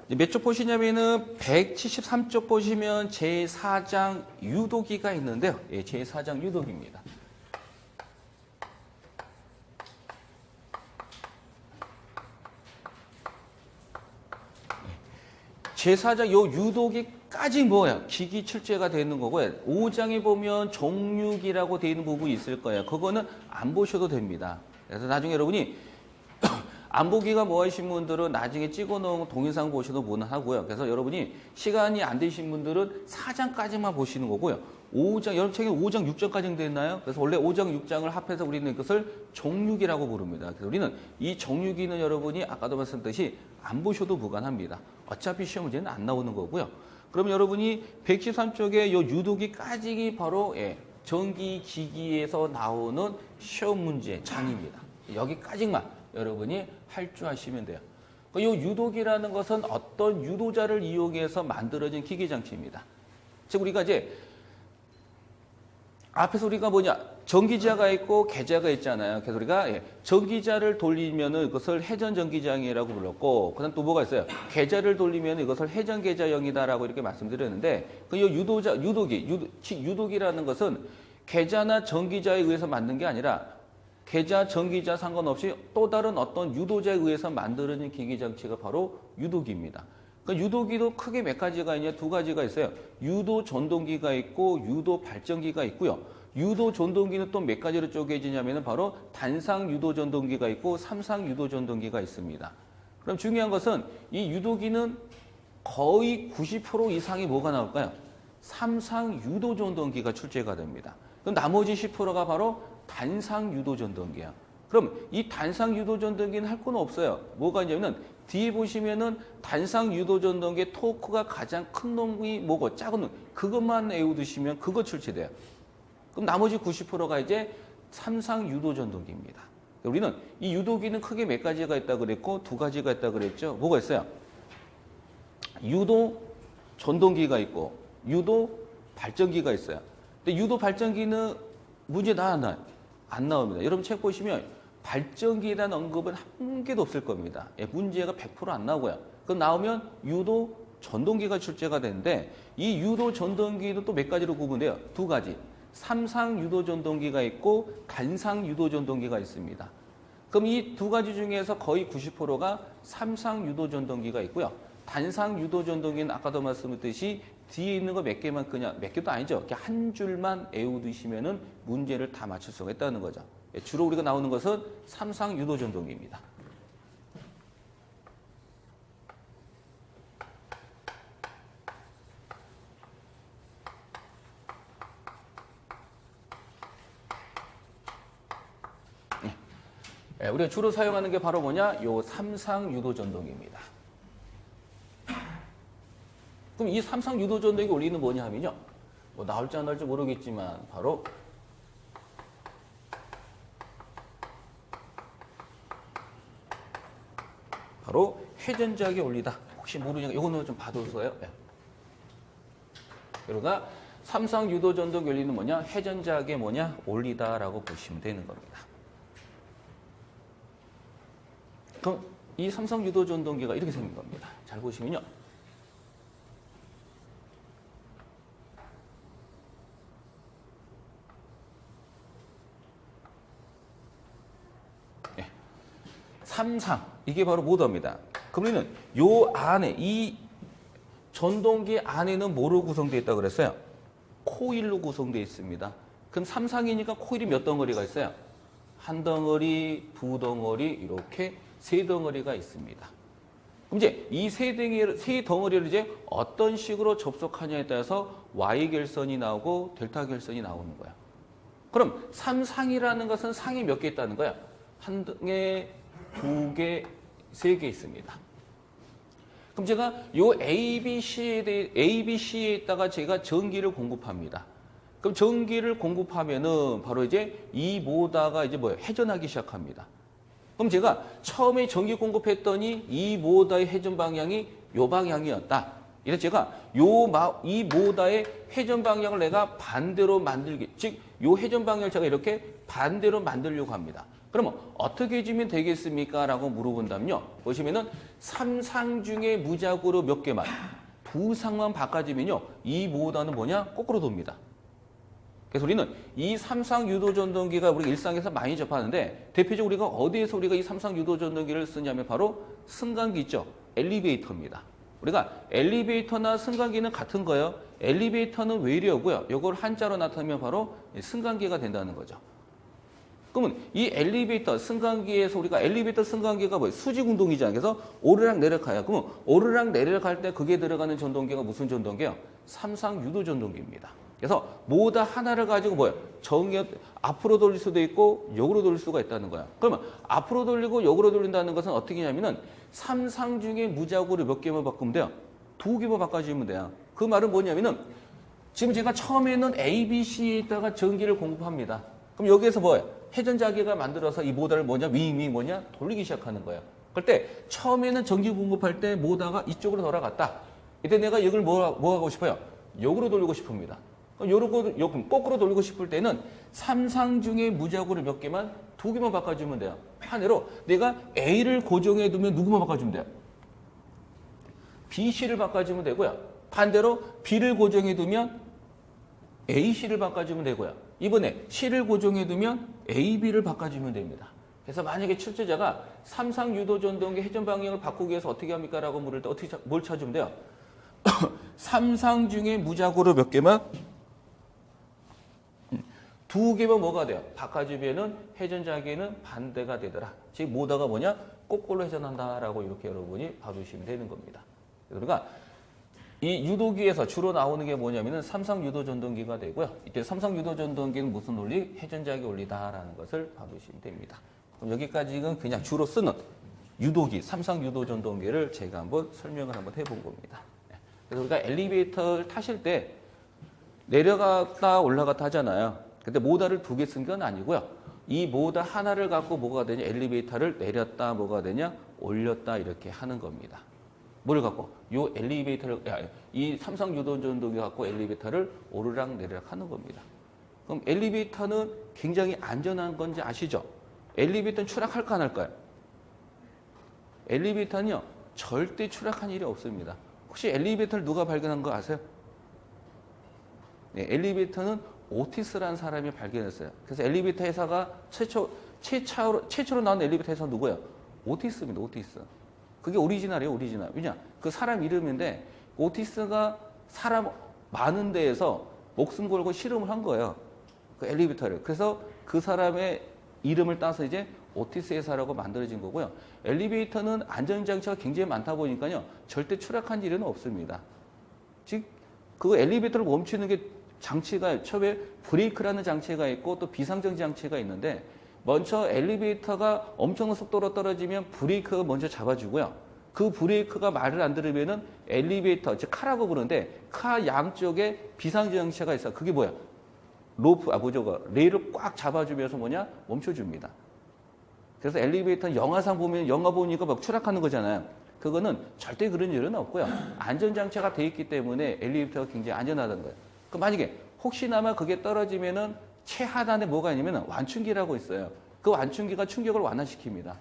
몇 쪽 보시냐면은 173쪽 보시면 제4장 유도기가 있는데요. 예, 제4장 유도기입니다. 제4장 요 유도기까지 뭐야? 기기 출제가 되는 거고요. 5장에 보면 정육이라고 되어 있는 부분이 있을 거예요. 그거는 안 보셔도 됩니다. 그래서 나중에 여러분이 안 보기가 뭐 하신 분들은 나중에 찍어 놓은 동영상 보셔도 무난하고요. 그래서 여러분이 시간이 안 되신 분들은 4장까지만 보시는 거고요. 5장, 여러분 책에 5장, 6장까지 되어 있나요? 그래서 원래 5장, 6장을 합해서 우리는 이것을 정육이라고 부릅니다. 그래서 우리는 이 정육이는 여러분이 아까도 말씀드렸듯이 안 보셔도 무관합니다. 어차피 시험 문제는 안 나오는 거고요. 그럼 여러분이 113쪽에 요 유도기까지 바로 전기 기기에서 나오는 시험 문제 장입니다. 여기까지만 여러분이 할 줄 아시면 돼요. 이 유도기라는 것은 어떤 유도자를 이용해서 만들어진 기계 장치입니다. 즉 우리가 이제 앞에서 우리가 전기자가 있고 계자가 있잖아요. 그래서 우리가 전기자를 돌리면은 이것을 회전 전기장이라고 불렀고, 그다음 또 뭐가 있어요? 계자를 돌리면 이것을 회전 계자형이다라고 이렇게 말씀드렸는데, 그 유도기라는 것은 계자나 전기자에 의해서 만든 게 아니라 계자, 전기자 상관없이 또 다른 어떤 유도자에 의해서 만들어진 기기 장치가 바로 유도기입니다. 그러니까 유도기도 크게 몇 가지가 있냐? 두 가지가 있어요. 유도 전동기가 있고 유도 발전기가 있고요. 유도 전동기는 또 몇 가지로 쪼개지냐면은 바로 단상 유도 전동기가 있고 삼상 유도 전동기가 있습니다. 그럼 중요한 것은 이 유도기는 거의 90% 이상이 뭐가 나올까요? 삼상 유도 전동기가 출제가 됩니다. 그럼 나머지 10%가 바로 단상 유도 전동기야. 그럼 이 단상 유도 전동기는 할 건 없어요. 뭐가 있냐면 뒤에 보시면은 단상 유도 전동기의 토크가 가장 큰 놈이 뭐고 작은 놈 그것만 외우두시면 그거 출제돼요. 그럼 나머지 90%가 이제 삼상 유도 전동기입니다. 우리는 이 유도기는 크게 몇 가지가 있다 그랬고 두 가지가 있다 그랬죠. 뭐가 있어요? 유도 전동기가 있고 유도 발전기가 있어요. 근데 유도 발전기는 문제 나와요? 안 나옵니다. 여러분 책 보시면 발전기에 대한 언급은 한 개도 없을 겁니다. 문제가 100% 안 나오고요. 그럼 나오면 유도 전동기가 출제가 되는데 이 유도 전동기도 또 몇 가지로 구분돼요? 두 가지. 삼상 유도 전동기가 있고 단상 유도 전동기가 있습니다. 그럼 이 두 가지 중에서 거의 90%가 삼상 유도 전동기가 있고요. 단상 유도 전동기는 아까도 말씀드렸듯이 뒤에 있는 거 몇 개만 그냥 몇 개도 아니죠. 이렇게 한 줄만 외우두시면은 문제를 다 맞출 수가 있다는 거죠. 주로 우리가 나오는 것은 삼상 유도 전동기입니다. 우리가 주로 사용하는 게 바로 뭐냐? 요 삼상 유도 전동기입니다. 그럼 이 삼상 유도 전동기 원리는 뭐냐 하면요. 뭐 나올지 안 나올지 모르겠지만 바로 회전작의 원리다. 혹시 모르니까 이거는 좀 봐두세요. 그러니까 삼상 유도 전동기 원리는 뭐냐? 회전작의 원리다라고 보시면 되는 겁니다. 그럼 이 삼상 유도 전동기가 이렇게 생긴 겁니다. 잘 보시면요. 삼상 이게 바로 모터입니다. 그러면은 요 안에 이 전동기 안에는 뭐로 구성되어 있다고 그랬어요? 코일로 구성되어 있습니다. 그럼 삼상이니까 코일이 몇 덩어리가 있어요? 한 덩어리, 두 덩어리 이렇게 세 덩어리가 있습니다. 그럼 이제 이 세 덩어리를 이제 어떤 식으로 접속하냐에 따라서 Y 결선이 나오고 델타 결선이 나오는 거야. 그럼 삼상이라는 것은 상이 몇 개 있다는 거야? 한 개, 두 개, 세 개 있습니다. 그럼 제가 요 ABC에 있다가 제가 전기를 공급합니다. 그럼 전기를 공급하면은 바로 이제 이 모터가 이제 회전하기 시작합니다. 그럼 제가 처음에 전기 공급했더니 이 모터의 회전 방향이 요 방향이었다. 이래서 제가 이 모터의 회전 방향을 내가 반대로 만들기, 즉 요 회전 방향을 제가 이렇게 반대로 만들려고 합니다. 그러면 어떻게 주면 되겠습니까? 라고 물어본다면요. 보시면은 3상 중에 무작위로 몇 개만, 2상만 바꿔주면요. 이 모단은 뭐냐? 거꾸로 돕니다. 그래서 우리는 이 3상 유도 전동기가 우리 일상에서 많이 접하는데 대표적으로 우리가 어디에서 우리가 이 3상 유도 전동기를 쓰냐면 바로 승강기 있죠. 엘리베이터입니다. 우리가 엘리베이터나 승강기는 같은 거예요. 엘리베이터는 외래어고요. 이걸 한자로 나타내면 바로 승강기가 된다는 거죠. 그러면 이 엘리베이터 승강기에서 우리가 엘리베이터 승강기가 뭐예요? 수직 운동이잖아요. 그래서 오르락 내리락해요. 그러면 오르락 내리락할 때 그게 들어가는 전동기가 무슨 전동기예요? 3상 유도 전동기입니다. 그래서 뭐다 하나를 가지고 뭐예요? 앞으로 돌릴 수도 있고 역으로 돌릴 수가 있다는 거야. 그러면 앞으로 돌리고 역으로 돌린다는 것은 어떻게 하냐면은 3상 중에 무작위로 몇 개만 바꾸면 돼요? 2개만 바꿔주면 돼요. 그 말은 뭐냐면은 지금 제가 처음에는 A, B, C에다가 전기를 공급합니다. 그럼 여기에서 뭐예요? 회전자기가 만들어서 이 모다를 뭐냐? 돌리기 시작하는 거예요. 그럴 때 처음에는 전기 공급할 때 모다가 이쪽으로 돌아갔다. 이때 내가 이걸 뭐 하고 싶어요? 역으로 돌리고 싶습니다. 거꾸로 돌리고 싶을 때는 3상 중에 무작위로 몇 개만 2개만 바꿔주면 돼요. 반대로 내가 A를 고정해 두면 누구만 바꿔주면 돼요? B, C를 바꿔주면 되고요. 반대로 B를 고정해 두면 A, C를 바꿔주면 되고요. 이번에 C를 고정해 두면 A, B를 바꿔주면 됩니다. 그래서 만약에 출제자가 3상 유도 전동기 회전 방향을 바꾸기 위해서 어떻게 합니까? 라고 물을 때 어떻게 뭘 찾으면 돼요? 3상 중에 무작위로 몇 개만 2개만 뭐가 돼요? 바꿔주면은 회전자기는 반대가 되더라. 즉 모다가 뭐냐? 거꾸로 회전한다라고 이렇게 여러분이 봐주시면 되는 겁니다. 그러니까 이 유도기에서 주로 나오는 게 뭐냐면은 3상 유도 전동기가 되고요. 이때 3상 유도 전동기는 무슨 원리? 회전자기 원리다라는 것을 봐주시면 됩니다. 그럼 여기까지는 그냥 주로 쓰는 유도기, 3상 유도 전동기를 제가 한번 설명을 한번 해본 겁니다. 그래서 우리가 엘리베이터를 타실 때 내려갔다 올라갔다 하잖아요. 근데 모다를 2개 쓴 건 아니고요. 이 모다 하나를 갖고 뭐가 되냐? 엘리베이터를 내렸다 뭐가 되냐? 올렸다 이렇게 하는 겁니다. 뭘 갖고? 요 엘리베이터를 이 3상 유도 전동기 갖고 엘리베이터를 오르락 내리락 하는 겁니다. 그럼 엘리베이터는 굉장히 안전한 건지 아시죠? 엘리베이터는 추락할까 안 할까요? 엘리베이터는요. 절대 추락한 일이 없습니다. 혹시 엘리베이터를 누가 발견한 거 아세요? 네, 엘리베이터는 오티스라는 사람이 발견했어요. 그래서 엘리베이터 회사가 최초로 나온 엘리베이터 회사가 누구예요? 오티스입니다. 오티스. 그게 오리지널이에요. 오리지널. 왜냐? 그 사람 이름인데 오티스가 사람 많은 데에서 목숨 걸고 실험을 한 거예요. 그 엘리베이터를. 그래서 그 사람의 이름을 따서 이제 오티스 회사라고 만들어진 거고요. 엘리베이터는 안전장치가 굉장히 많다 보니까요. 절대 추락한 일은 없습니다. 즉, 그 엘리베이터를 멈추는 게 장치가 처음에 브레이크라는 장치가 있고 또 비상정지 장치가 있는데 먼저 엘리베이터가 엄청난 속도로 떨어지면 브레이크가 먼저 잡아주고요. 그 브레이크가 말을 안 들으면은 엘리베이터, 즉 카라고 부르는데 카 양쪽에 비상정지 장치가 있어요. 그게 뭐야? 레일을 꽉 잡아주면서 뭐냐? 멈춰줍니다. 그래서 엘리베이터는 영화상 보면 영화 보니까 막 추락하는 거잖아요. 그거는 절대 그런 일은 없고요. 안전장치가 돼 있기 때문에 엘리베이터가 굉장히 안전하다는 거예요. 그 만약에 혹시나마 그게 떨어지면은 최하단에 뭐가 있냐면 완충기라고 있어요. 그 완충기가 충격을 완화시킵니다.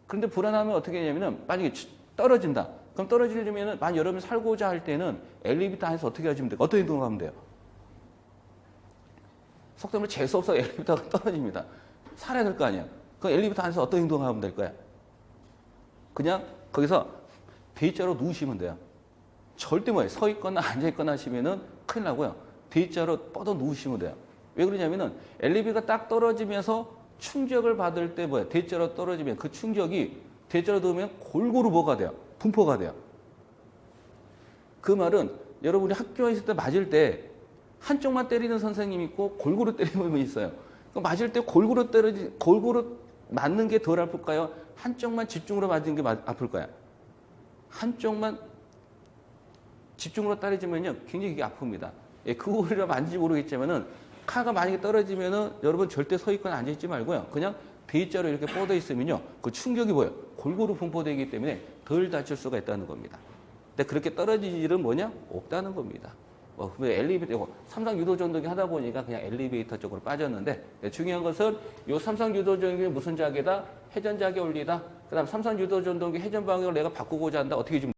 그런데 불안하면 어떻게 하냐면은 만약에 떨어진다. 그럼 떨어지려면은 만약 여러분이 살고자 할 때는 엘리베이터 안에서 어떻게 하시면 돼요? 어떤 행동을 하면 돼요? 속도를 재수 없어 엘리베이터가 떨어집니다. 살아야 될 거 아니에요. 그 엘리베이터 안에서 어떤 행동을 하면 될까요? 그냥 거기서 D자로 누우시면 돼요. 절대 뭐예요? 서 있거나 앉아 있거나 하시면은 큰일 나고요. D자로 뻗어 누우시면 돼요. 왜 그러냐면은 엘리베이터가 딱 떨어지면서 충격을 받을 때 뭐예요? D자로 떨어지면 그 충격이 D자로 누우면 골고루 뭐가 돼요? 분포가 돼요. 그 말은 여러분이 학교에 있을 때 맞을 때 한쪽만 때리는 선생님이 있고 골고루 때리는 분이 있어요. 맞을 때 골고루 맞는 게 덜 아플까요? 한쪽만 집중으로 맞은 게 아플까요? 한쪽만 집중으로 때려지면요, 굉장히 이게 아픕니다. 예, 그 오리라 맞는지 모르겠지만은 카가 만약에 떨어지면은 여러분 절대 서 있거나 앉아 있지 말고요, 그냥 D자로 이렇게 뻗어 있으면요, 그 충격이 뭐예요? 골고루 분포되기 때문에 덜 다칠 수가 있다는 겁니다. 근데 그렇게 떨어질 일은 뭐냐? 없다는 겁니다. 엘리베이터, 삼상 유도 전동기 하다 보니까 그냥 엘리베이터 쪽으로 빠졌는데, 중요한 것은 요 삼상 유도 전동기 무슨 자계다? 회전 자계 원리다. 그 다음 삼상 유도 전동기 회전 방향을 내가 바꾸고자 한다. 어떻게 좀